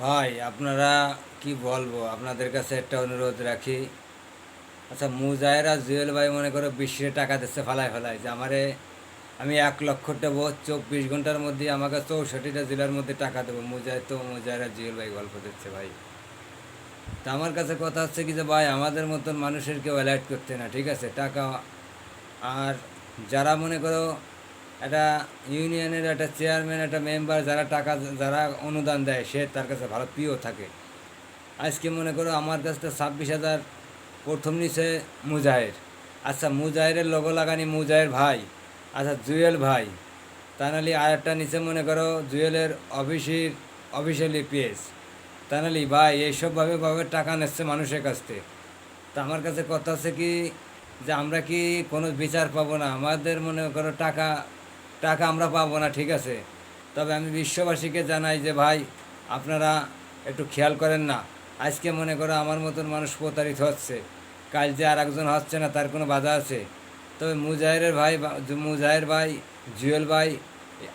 ভাই আপনারা কি বলবো, আপনাদের কাছে একটা অনুরোধ রাখি। আচ্ছা, মুজাহের আর জুয়েল ভাই মনে করো বিশ্বে টাকা দিচ্ছে ফালায় ফালায় যে আমারে আমি 1 লক্ষ দেবো, 24 ঘন্টার মধ্যে আমাকে 64টা জেলার মধ্যে টাকা দেবো। মুজাহের আর জুয়েল ভাই গল্প দিচ্ছে ভাই। তা আমার কাছে কথা হচ্ছে কি যে ভাই, আমাদের মতন মানুষের কেউ অ্যালার্ট করতে না, ঠিক আছে টাকা। আর যারা মনে করো একটা ইউনিয়নের একটা চেয়ারম্যান, একটা মেম্বার, যারা টাকা, যারা অনুদান দেয়, সে তার কাছে ভালো প্রিয় থাকে। আজকে মনে করো আমার কাছে 26,000 প্রথম নিচে মুজাহের। আচ্ছা, মুজাহেরের লোগো লাগানি মুজাহের ভাই। আচ্ছা, জুয়েল ভাই। তা নাহলে আর একটা নিচে মনে করো জুয়েলের অফিসিয়ালি পেজ। তা নাহলে ভাই এইসবভাবে টাকা নিচ্ছে মানুষের কাছ থেকে। তা আমার কাছে কথা আছে কি যে আমরা কি কোনো বিচার পাবো না? আমাদের মনে করো টাকা টাকা আমরা পাবো না, ঠিক আছে। তবে আমি বিশ্ববাসীকে জানাই যে ভাই, আপনারা একটু খেয়াল করেন না। আজকে মনে করো আমার মতন মানুষ প্রতারিত হচ্ছে, কাল যে আর একজন হচ্ছে না তার কোনো বাধা আছে? তবে মুজাহের ভাই, জুয়েল ভাই,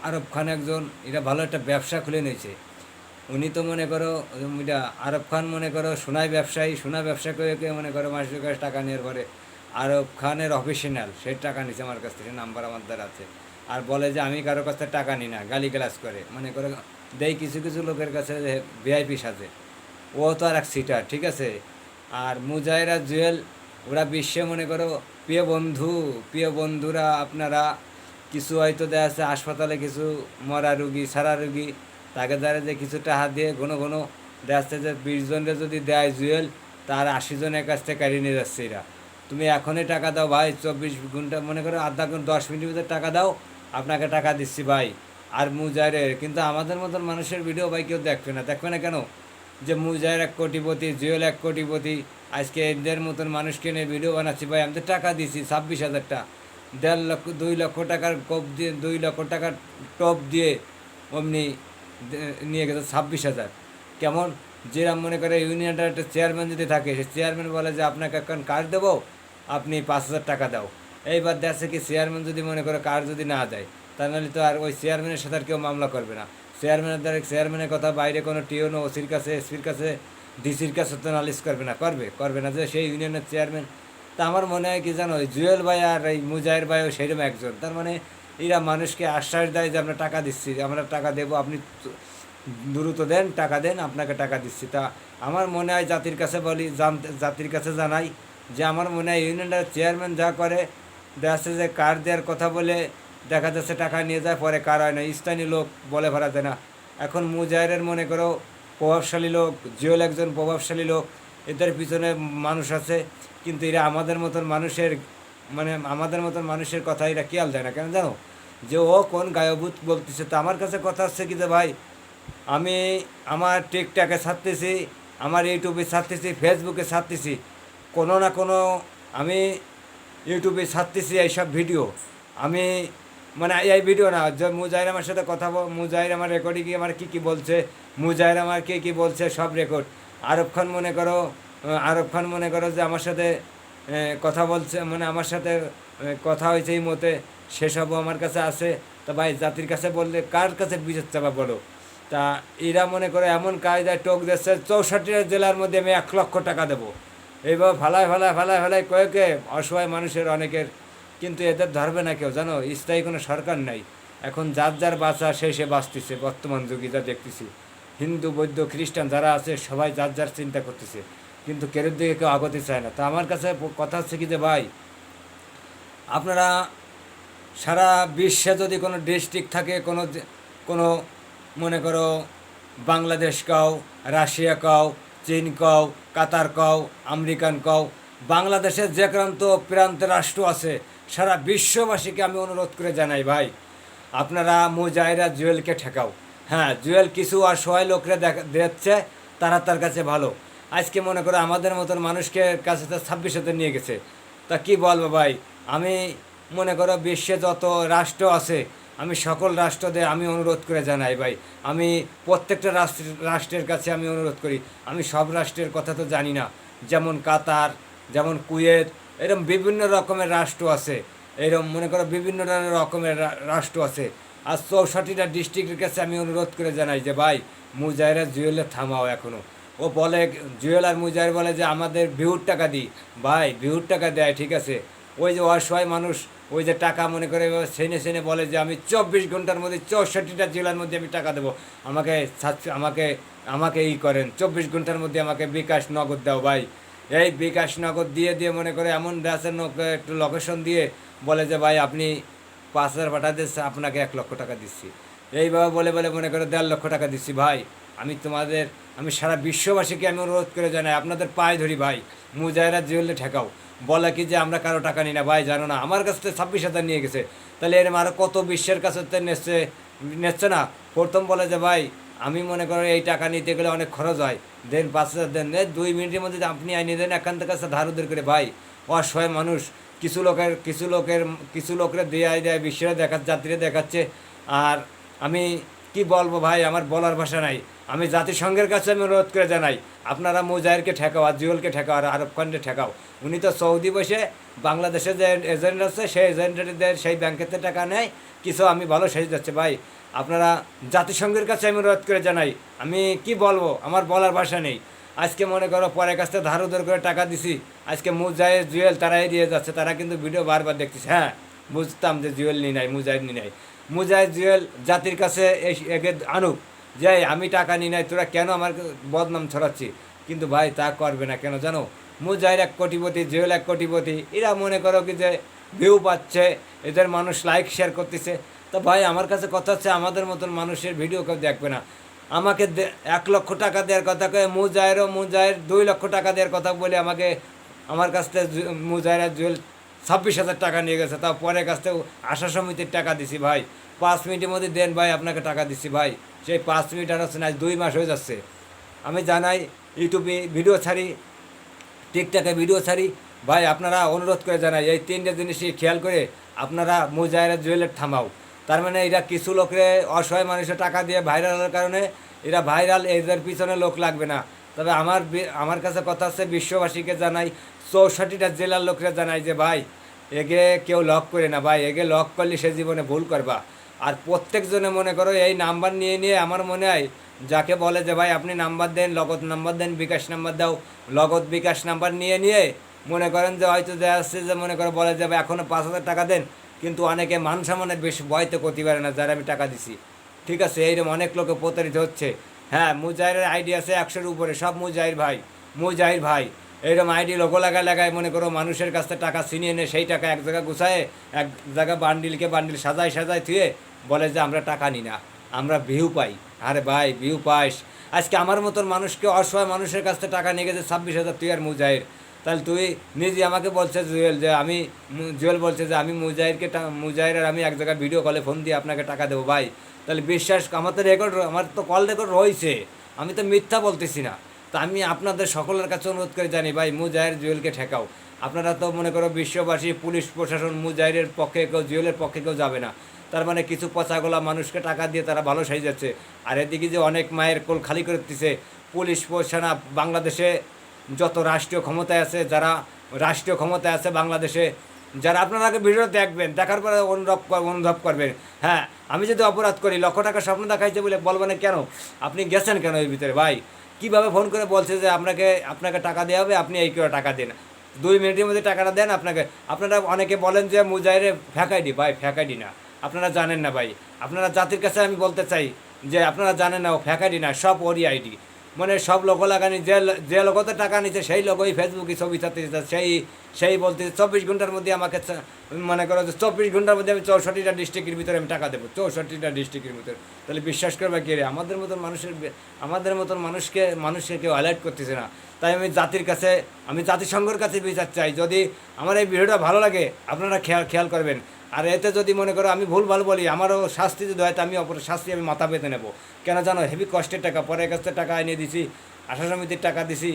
আরব খান একজন, এরা ভালো একটা ব্যবসা খুলে নিয়েছে। উনি তো মনে করো এটা আরব খান মনে করো সোনা ব্যবসা করে মনে করো মাসের কাছে টাকা নেওয়ার পরে আরব খানের অফিসিয়াল সে টাকা নিছে আমার কাছ থেকে, নাম্বার আমার দ্বারা আছে। আর বলে যে আমি কারো কাছ থেকে টাকা নিই না, গালি গালাজ করে মনে করো দেয় কিছু কিছু লোকের কাছে ভিআইপি সাজে। ও তো আর এক সিটার, ঠিক আছে। আর মুজাহিরা জুয়েল, ওরা বিশ্বে মনে করো প্রিয় বন্ধুরা আপনারা। কিছু হয়তো দেখা যাচ্ছে হাসপাতালে কিছু মরা রুগী, সারা রুগী, তাকে দ্বারা যে কিছু টাকা দিয়ে ঘন ঘন দেখা যাচ্ছে যে 20 জনের যদি দেয় জুয়েল, তার 80 জনের কাছ থেকে কাটিয়ে নিয়ে যাচ্ছে এরা। তুমি এখনই টাকা দাও ভাই, 24 ঘন্টা মনে করো আধা ঘন্টা 10 মিনিটের ভিতরে টাকা দাও, আপনাকে টাকা দিচ্ছি ভাই। আর মুজাহিরের কিন্তু আমাদের মতন মানুষের ভিডিও ভাই কেউ দেখবে না কেন? যে মুজাহির 1 কোটিপতি, জুয়েল 1 কোটিপতি, আজকে এদের মতন মানুষকে নিয়ে ভিডিও বানাচ্ছি ভাই। আমি তো টাকা দিয়েছি 26,000 টাকা, 1.5 লক্ষ 2 লক্ষ টাকার কোপ দিয়ে, 2 লক্ষ টাকার টপ দিয়ে অমনি নিয়ে গেছে 26,000। কেমন? যেরকম মনে করে ইউনিয়নটার একটা চেয়ারম্যান যদি থাকে, সে চেয়ারম্যান বলে যে আপনাকে এখন কার্ড দেবো, আপনি 5,000 টাকা দাও। এইবার দেখছে কি চেয়ারম্যান যদি মনে করে কার্ড যদি না দেয়, তা নাহলে তো আর ওই চেয়ারম্যানের সাথে আর কেউ মামলা করবে না। চেয়ারম্যানের কথা বাইরে কোনো টিওনো, ওসির কাছে, এসপির কাছে, ডিসির কাছে তো নালিশ করবে না যে সেই ইউনিয়নের চেয়ারম্যান। তা আমার মনে হয় কি জানো, ওই জুয়েল ভাই আর এই মুজাহির ভাইও সেরকম একজন। তার মানে এরা মানুষকে আশ্বাস দেয় যে আমরা টাকা দিচ্ছি, আমরা টাকা দেবো, আপনি দ্রুত দেন, টাকা দেন, আপনাকে টাকা দিচ্ছি। তা আমার মনে হয় জাতির কাছে বলি, জাতির কাছে জানাই যে আমার মনে হয় ইউনিয়নের চেয়ারম্যান যা করে, দেখা যাচ্ছে যে কার দেওয়ার কথা বলে দেখা যাচ্ছে টাকা নিয়ে যায়, পরে কার হয় না, স্থানীয় লোক বলে ভরাতে না। এখন মুজাহিরের মনে করো প্রভাবশালী লোক, জুয়েল একজন প্রভাবশালী লোক, এদের পিছনে মানুষ আছে, কিন্তু এরা আমাদের মতন মানুষের কথা এরা খেয়াল দেয় না কেন জানো? যে ও কোন গায়বুত বলতেছে। তো আমার কাছে কথা হচ্ছে কি যে ভাই, আমি আমার টিকটকে ছাড়তেছি, আমার ইউটিউবে ছাড়তেছি, ফেসবুকে ছাড়তেছি, কোনো না কোনো আমি ইউটিউবে ছাড়তেছি এইসব ভিডিও। আমি মানে এই ভিডিও না, যে মুজাহির আমার সাথে মুজাহির আমার রেকর্ডিং আমার কী বলছে, মুজাহির আমার কী বলছে সব রেকর্ড। আরব খান মনে করো যে আমার সাথে কথা বলছে, মানে আমার সাথে কথা হয়েছে এই মতে, সেসবও আমার কাছে আছে। তা ভাই জাতির কাছে বললে কার কাছে বিচার চাপা বলো? তা এরা মনে করে এমন কায়দায় টোক দিচ্ছে, 64টা জেলার মধ্যে আমি 1 লক্ষ টাকা দেবো। এইভাবে ফালায় কয়েকে অসহায় মানুষের অনেকের। কিন্তু এদের ধরবে না কেউ জানো, স্থায়ী কোনো সরকার নাই। এখন যার বাঁচা সে বাঁচতেছে, বর্তমান যুগে যা দেখতেছি। হিন্দু, বৌদ্ধ, খ্রিস্টান যারা আছে সবাই যার চিন্তা করতেছে, কিন্তু কেউর দিকে কেউ আগতে চায় না। তা আমার কাছে কথা হচ্ছে কি যে ভাই, আপনারা সারা বিশ্বে যদি কোনো ডিস্ট্রিক্ট থাকে, কোনো মনে করো বাংলাদেশ কও, রাশিয়া কও, চীন কও, কাতার কও, আমেরিকান কও, বাংলাদেশের যে প্রান্তে রাষ্ট্র আছে, সারা বিশ্ববাসীকে আমি অনুরোধ করে জানাই ভাই, আপনারা মুজাহিরা জুয়েলকে ঠেকাও। হ্যাঁ, জুয়েল কিছু অসহায় লোকরা দেখছে, তারা তার কাছে ভালো। আজকে মনে করো আমাদের মতন মানুষকে কাছে তো 26 নিয়ে গেছে। তা কি বলবো ভাই, আমি মনে করো বিশ্বে যত রাষ্ট্র আছে, আমি সকল রাষ্ট্রদের আমি অনুরোধ করে জানাই ভাই, আমি প্রত্যেকটা রাষ্ট্রের কাছে আমি অনুরোধ করি। আমি সব রাষ্ট্রের কথা তো জানি না, যেমন কাতার, যেমন কুয়েত, এরকম বিভিন্ন রকমের রাষ্ট্র আছে। এরকম মনে করো বিভিন্ন রকমের রাষ্ট্র আছে। আর 64টা ডিস্ট্রিক্টের কাছে আমি অনুরোধ করে জানাই যে ভাই মুজাহিরা জুয়েলে থামাও এখনও। ও বলে জুয়েল আর মুজাহির বলে যে আমাদের ভিউর টাকা দিই, ভাই ভিউর টাকা দেয় ঠিক আছে, ওই যে অসহায় মানুষ ওই যে টাকা মনে করে সেনে সেনে বলে যে আমি 24 ঘন্টার মধ্যে 64টা জেলার মধ্যে আমি টাকা দেবো, আমাকে আমাকে আমাকে করেন 24 ঘন্টার মধ্যে আমাকে বিকাশ নগদ দাও ভাই। এই বিকাশ নগদ দিয়ে দিয়ে মনে করে এমন দেশের একটু লোকেশন দিয়ে বলে যে ভাই আপনি 5,000 পাঠা দিচ্ছে, আপনাকে 1 লক্ষ টাকা দিচ্ছি, এইভাবে বলে বলে মনে করে 1.5 লক্ষ টাকা দিচ্ছি। ভাই আমি সারা বিশ্ববাসীকে আমি অনুরোধ করে জানাই আপনাদের পায়ে ধরি ভাই, মুজাহিরা জুয়েলে ঠেকাও। বলে কি যে আমরা কারো টাকা নিই না, ভাই জানো না আমার কাছ থেকে 26,000 নিয়ে গেছে, তাহলে এরম আরও কত বিশ্বের কাছে নিচ্ছে না। প্রথম বলে যে ভাই আমি মনে করি এই টাকা নিতে গেলে অনেক খরচ হয়, দেন 5,000 দেন, 2 মিনিটের মধ্যে আপনি আইনি দেন একান্ত কাছে ধার উদ্ধার করে। ভাই অসহায় মানুষ কিছু লোকের দেয় বিশ্বের যাত্রীরা দেখাচ্ছে। আর আমি কি বলবো ভাই, আমার বলার ভাষা নাই। আমি জাতিসংঘের কাছে আমি অনুরোধ করে জানাই আপনারা মুজাহিরকে ঠেকাও আর জুয়েলকে ঠেকাও আর আরব খানকে ঠেকাও। উনি তো সৌদি বসে বাংলাদেশের যে এজেন্ট আছে সেই এজেন্টদের সেই ব্যাংকেতে টাকা নেয়, কিছু আমি ভালো সেজে যাচ্ছে। ভাই আপনারা জাতিসংঘের কাছে আমি অনুরোধ করে জানাই, আমি কি বলবো আমার বলার ভাষা নেই। আজকে মনে করো পরের কাছ থেকে ধার উধার করে টাকা দিছি, আজকে মুজাহির জুয়েল তারা এড়িয়ে যাচ্ছে, তারা কিন্তু ভিডিও বারবার দেখতেছে। হ্যাঁ বুঝতাম যে জুয়েল নি নাই, মুজাহির নি নাই, মুজাহির জুয়েল জাতির কাছে এগে আনুক যে আমি টাকা নি নাই, তোরা কেন আমার বদনাম ছড়াচ্ছি। কিন্তু ভাই তা করবে না কেন জানো, মুজাহির 1 কোটিপতি, জুয়েল 1 কোটিপতি, এরা মনে করো কি যে ভিউ পাচ্ছে, এদের মানুষ লাইক শেয়ার করতেছে। তো ভাই আমার কাছে কথা হচ্ছে আমাদের মতন মানুষের ভিডিও কেউ দেখবে না। আমাকে 1 লক্ষ টাকা দেওয়ার কথা কয়ে মুজাহির 2 লক্ষ টাকা দেওয়ার কথা বলে আমাকে আমার কাছ থেকে মুজাহিরা জুয়েল 26,000 টাকা নিয়ে গেছে, তাও পরের কাছ থেকে আশা সমিতির টাকা দিছি। ভাই 5 মিনিটের মধ্যে দেন ভাই আপনাকে টাকা দিচ্ছি। ভাই সেই 5 মিনিট আর হচ্ছে না, 2 মাস হয়ে যাচ্ছে। আমি জানাই ইউটিউবে ভিডিও ছাড়ি, টিকটকে ভিডিও ছাড়ি, ভাই আপনারা অনুরোধ করে জানাই এই 3টে জিনিসই খেয়াল করে আপনারা মুজাহিরা জুয়েলের থামাও। তার মানে এরা কিছু লোকরে অসহায় মানুষের টাকা দিয়ে ভাইরালের কারণে এরা ভাইরাল, এদের পিছনে লোক লাগবে না। তবে আমার কাছে কথা হচ্ছে বিশ্ববাসীকে জানাই, 64টা জেলার লোকরা জানাই যে ভাই এগে কেউ লক করে না, ভাই এগে লক করলে সে জীবনে ভুল করবা। আর প্রত্যেকজনে মনে করো এই নাম্বার নিয়ে নিয়ে আমার মনে হয় যাকে বলে যে ভাই আপনি নাম্বার দেন, লগত নাম্বার দেন, বিকাশ নাম্বার দাও, লগত বিকাশ নাম্বার নিয়ে নিয়ে মনে করেন যে হয়তো দেখা যাচ্ছে যে মনে করে বলে যে ভাই এখনও 5,000 টাকা দেন, কিন্তু অনেকে মান সম্মানের বেশি ভয়তে করতে পারে না যারা আমি টাকা দিছি। ঠিক আছে, এইরকম অনেক লোকে প্রতারিত হচ্ছে। হ্যাঁ মুজাহিরের আইডি আছে 100-এর উপরে, সব মুজাহির ভাই এইরকম আইডি লোগো লাগায় মনে করো মানুষের কাছ থেকে টাকা ছিনিয়ে এনে সেই টাকা এক জায়গায় গুছায় এক জায়গায় বান্ডিল সাজায় থুয়ে বলে যে আমরা টাকা নিই না, আমরা ভিউ পাই। আরে ভাই ভিউ পাইস, আজকে আমার মতন মানুষকে অসহায় মানুষের কাছ থেকে টাকা নিয়ে গেছে 26,000, তুই আর মুজাহির, তাহলে তুই নিজে আমাকে বলছে জুয়েল বলছে যে আমি মুজাহির আর আমি এক জায়গায় ভিডিও কলে ফোন দিয়ে আপনাকে টাকা দেবো। ভাই তাহলে বিশ্বাস, আমার তো কল রেকর্ড রয়েছে, আমি তো মিথ্যা বলতেছি না। তা আমি আপনাদের সকলের কাছে অনুরোধ করে জানি ভাই মুজাহির জুয়েলকে ঠেকাও। আপনারা তো মনে করো বিশ্ববাসী, পুলিশ প্রশাসন মুজাহিরের পক্ষে কেউ, জুয়েলের পক্ষে কেউ যাবে না। তার মানে কিছু পচাগোলা মানুষকে টাকা দিয়ে তারা ভালো সাই যাচ্ছে। আর এদিকে যে অনেক মায়ের কোল খালি করে দিচ্ছে পুলিশ প্রশাসন। বাংলাদেশে যত রাষ্ট্রীয় ক্ষমতায় আছে, যারা রাষ্ট্রীয় ক্ষমতায় আছে বাংলাদেশে, যারা আপনারা আগে ভিডিও দেখবেন, দেখার পরে অনুভব করবেন। হ্যাঁ আমি যদি অপরাধ করি, লক্ষ টাকা স্বপ্ন দেখাইছে বলে বলবেন কেন আপনি গেছেন কেন এর ভিতরে। ভাই কীভাবে ফোন করে বলছে যে আপনাকে টাকা দেওয়া হবে, আপনি এই করে টাকা দেন, 2 মিনিটের মধ্যে টাকাটা দেন। আপনারা অনেকে বলেন যে মুজাহিরে ফ্যাক আইডি, ভাই ফ্যাক আইডি না, আপনারা জানেন না ভাই। আপনারা জাতির কাছে আমি বলতে চাই যে আপনারা জানেন না ও ফ্যাক আইডি না, সব ওরই আইডি। মানে সব লোগো লাগানি, যে লোগোতে টাকা নিচ্ছে সেই লোগোই ফেসবুকে ছবি ছাড়তে সেই বলতে 24 ঘন্টার মধ্যে আমাকে মনে করো যে 24 ঘন্টার মধ্যে আমি 64টা ডিস্ট্রিক্টের ভিতরে আমি টাকা দেবো, 64টা ডিস্ট্রিক্টের ভিতরে। তাহলে বিশ্বাস করবে কে রে? আমাদের মতন মানুষকে কেউ হাইলাইট করতেছে না। তাই আমি জাতিসংঘের কাছে বিচার চাই। যদি আমার এই ভিডিওটা ভালো লাগে আপনারা খেয়াল করবেন। আর এতে যদি মনে করো আমি ভুল ভালো বলি, আমারও শাস্তি যদি হয়, আমি শাস্তি আমি মাথা পেতে নেবো। কেন জানো, হেভি কষ্টের টাকা, পরের কাছে টাকা এনে দিছি, আশা সমিতির টাকা দিছি,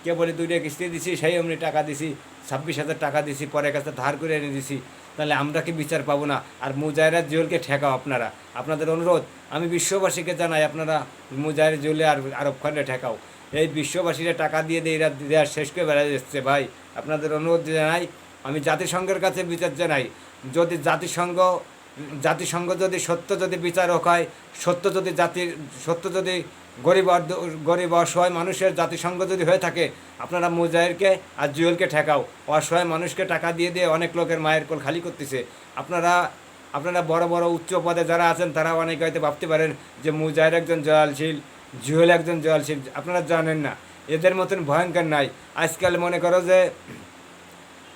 কে বলি 2টা কিস্তি দিছি, সেই অমনি টাকা দিছি, 26,000 টাকা দিছি, পরের কাছে ধার করে এনে দিছি। তাহলে আমরা কি বিচার পাবো না? আর মুজাহিরা জুয়েলকে ঠেকাও আপনারা, আপনাদের অনুরোধ। আমি বিশ্ববাসীকে জানাই আপনারা মুজাহিরা জুয়েলে আর আরব খানে ঠেকাও। এই বিশ্ববাসীরা টাকা দিয়ে এরা দেওয়ার শেষ করে বেড়া যাচ্ছে। ভাই আপনাদের অনুরোধ জানাই, আমি জাতিসংঘের কাছে বিচার জানাই। যদি জাতিসংঘ জাতিসংঘ যদি সত্য যদি বিচারক হয়, সত্য যদি গরিব অসহায় মানুষের জাতিসংঘ যদি হয়ে থাকে, আপনারা মুজাহিরকে আর জুয়েলকে ঠেকাও। অসহায় মানুষকে টাকা দিয়ে দিয়ে অনেক লোকের মায়ের কোল খালি করতেছে। আপনারা বড় বড় উচ্চ পদে যারা আছেন তারা অনেকে হয়তো ভাবতে পারেন যে মুজাহির একজন জয়ালশীল, জুয়েল একজন জয়ালশীল। আপনারা জানেন না, এদের মতন ভয়ঙ্কর নাই। আজকাল মনে করো যে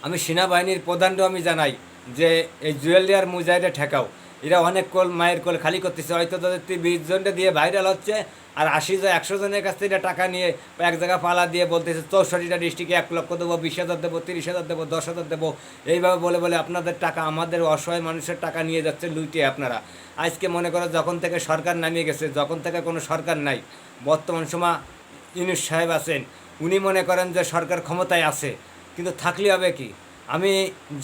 আমি সেনাবাহিনীর প্রধানকেও আমি জানাই যে এই জুয়েল আর মুজাহিরে ঠেকাও। এরা অনেক মায়ের কোল খালি করতেছে। হয়তো তাদের 20 জনটা দিয়ে ভাইরাল হচ্ছে, আর 100 জনের কাছ থেকে টাকা নিয়ে এক জায়গায় পালা দিয়ে বলতেছে 64টা ডিস্ট্রিক্টে 1 লক্ষ দেবো, 20,000 দেবো, 30,000 দেবো, 10,000 দেবো। এইভাবে বলে বলে আপনাদের টাকা, আমাদের অসহায় মানুষের টাকা নিয়ে যাচ্ছে লুটে আপনারা। আজকে মনে করো যখন থেকে সরকার নামিয়ে গেছে, যখন থেকে কোনো সরকার নাই, বর্তমান সময় ইউনূস সাহেব আছেন, উনি মনে করেন যে সরকার ক্ষমতায় আছে, কিন্তু থাকলে হবে কি? আমি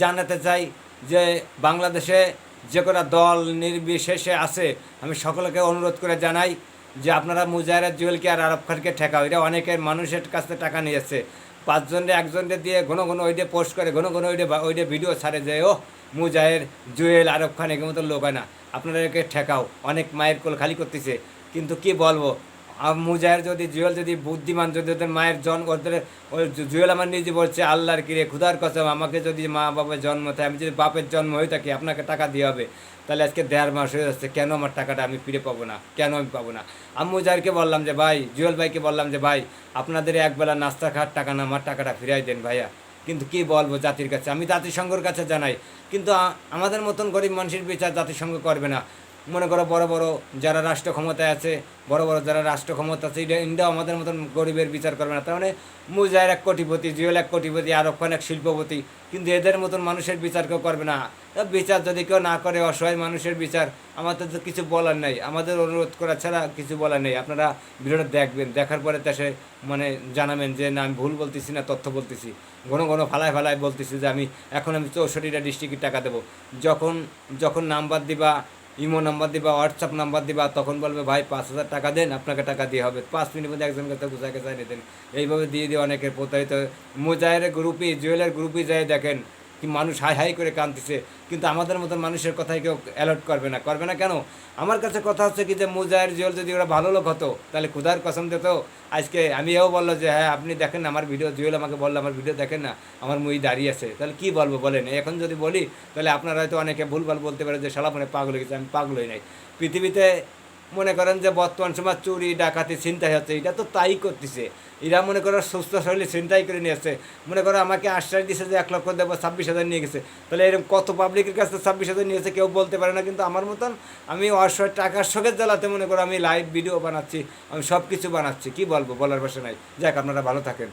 জানাতে চাই যে বাংলাদেশে যে কোনো দল নির্বিশেষে আছে, আমি সকলকে অনুরোধ করে জানাই যে আপনারা মুজাহির জুয়েলকে আর আরব খানকে ঠেকাও। এরা অনেকের মানুষের কাছ থেকে টাকা নিয়েছে। 5 জনরে 1 জনরে দিয়ে ঘন ঘন ওইটা পোস্ট করে, ঘন ঘন ওইটা ভিডিও ছাড়ে যে ও মুজাহির জুয়েল আরব খান এগুলো মতো লোক হয় না, আপনারা একে ঠেকাও, অনেক মায়ের কোল খালি করতেছে। কিন্তু কি বলবো, মুজাহির যদি জুয়েল যদি বুদ্ধিমান, যদি ওদের মায়ের ওদের ওই জুয়েল আমার নিজে বলছে আল্লাহর কিরে খুদার কসম, আমাকে যদি মা বাবার জন্ম থাকে, আমি যদি বাপের জন্ম হয়ে থাকি, আপনাকে টাকা দিয়ে হবে। তাহলে আজকে 1.5 মাস হয়ে যাচ্ছে, কেন আমার টাকাটা আমি ফিরে পাবো না? কেন আমি পাবো না? আমি মুজাহিরকে বললাম যে ভাই, জুয়েল ভাইকে বললাম যে ভাই, আপনাদের একবেলা নাস্তা খাওয়ার টাকা না, আমার টাকাটা ফিরাই দেন ভাইয়া। কিন্তু কি বলবো জাতির কাছে, আমি জাতিসংঘের কাছে জানাই, কিন্তু আমাদের মতন গরিব মানুষের বিচার জাতিসংঘ করবে না। মনে করো বড় বড় যারা রাষ্ট্র ক্ষমতায় আছে, বড় বড় যারা রাষ্ট্র ক্ষমতা আছে, ইন্ডিয়া আমাদের মতন গরিবের বিচার করবে না। তার মানে মুজাহির 1 কোটিপতি, জুয়েল 1 কোটিপতি, আরব খান 1 শিল্পপতি, কিন্তু এদের মতন মানুষের বিচার কেউ করবে না। বিচার যদি কেউ না করে, অসহায় মানুষের বিচার, আমাদের তো কিছু বলার নেই, আমাদের অনুরোধ করা ছাড়া কিছু বলার নেই। আপনারা ভিডিওটা দেখবেন, দেখার পরে দেশে মানে জানাবেন যে না আমি ভুল বলতেছি না তথ্য বলতেছি, ঘন ঘন ফালায় বলতেছি যে আমি 64টা ডিস্ট্রিক্টের টাকা দেবো। যখন নাম্বার দিবা, ইমো নাম্বার দিবা, হোয়াটসঅ্যাপ নাম্বার দিবা, তখন বলবে ভাই 5,000 টাকা দেন, আপনাকে টাকা দিয়ে হবে। 5 মিনিটের মধ্যে একজনকে তো গুছাকে চাই দেন। এইভাবে দিয়ে অনেকের প্রতারিত। মুজাহিরের গ্রুপই, জুয়েলের গ্রুপই যায় দেখেন কি মানুষ হাই হাই করে কাঁদতেছে, কিন্তু আমাদের মতন মানুষের কথাই কেউ অ্যালার্ট করবে না কেন? আমার কাছে কথা হচ্ছে কি যে মুজাহির জুয়েল যদি ওরা ভালো লোক হতো, তাহলে খুদার কসম দিত আজকে আমি এও বললো যে হ্যাঁ আপনি দেখেন না আমার ভিডিও, জুয়েল আমাকে বললো আমার ভিডিও দেখেন না, আমার মুই দাঁড়িয়ে আছে। তাহলে কি বলবো বলেন? এখন যদি বলি তাহলে আপনারা হয়তো অনেকে ভুলভাল বলতে পারে যে শালা মানে পাগল হয়ে গেছে। আমি পাগল হই নাই। পৃথিবীতে মনে করেন যে বর্তমান সময় চুরি ডাকাতি ছিনতাই হচ্ছে, এটা তো তাই করতেছে। এরা মনে করো সুস্থ শরীরে ছিনতাই করে নিয়ে আসছে। মনে করো আমাকে আশ্বাস দিয়েছে যে 1 লক্ষ দেবো, 26,000 নিয়ে গেছে। তাহলে এরকম কত পাবলিকের কাছে 26,000 নিয়েছে কেউ বলতে পারে না। কিন্তু আমার মতন আমি অসহায় টাকার শোকের জ্বালাতে মনে করো আমি লাইভ ভিডিও বানাচ্ছি, আমি সব কিছু বানাচ্ছি। কি বলবো, বলার ভাষা নাই। যাক, আপনারা ভালো থাকেন।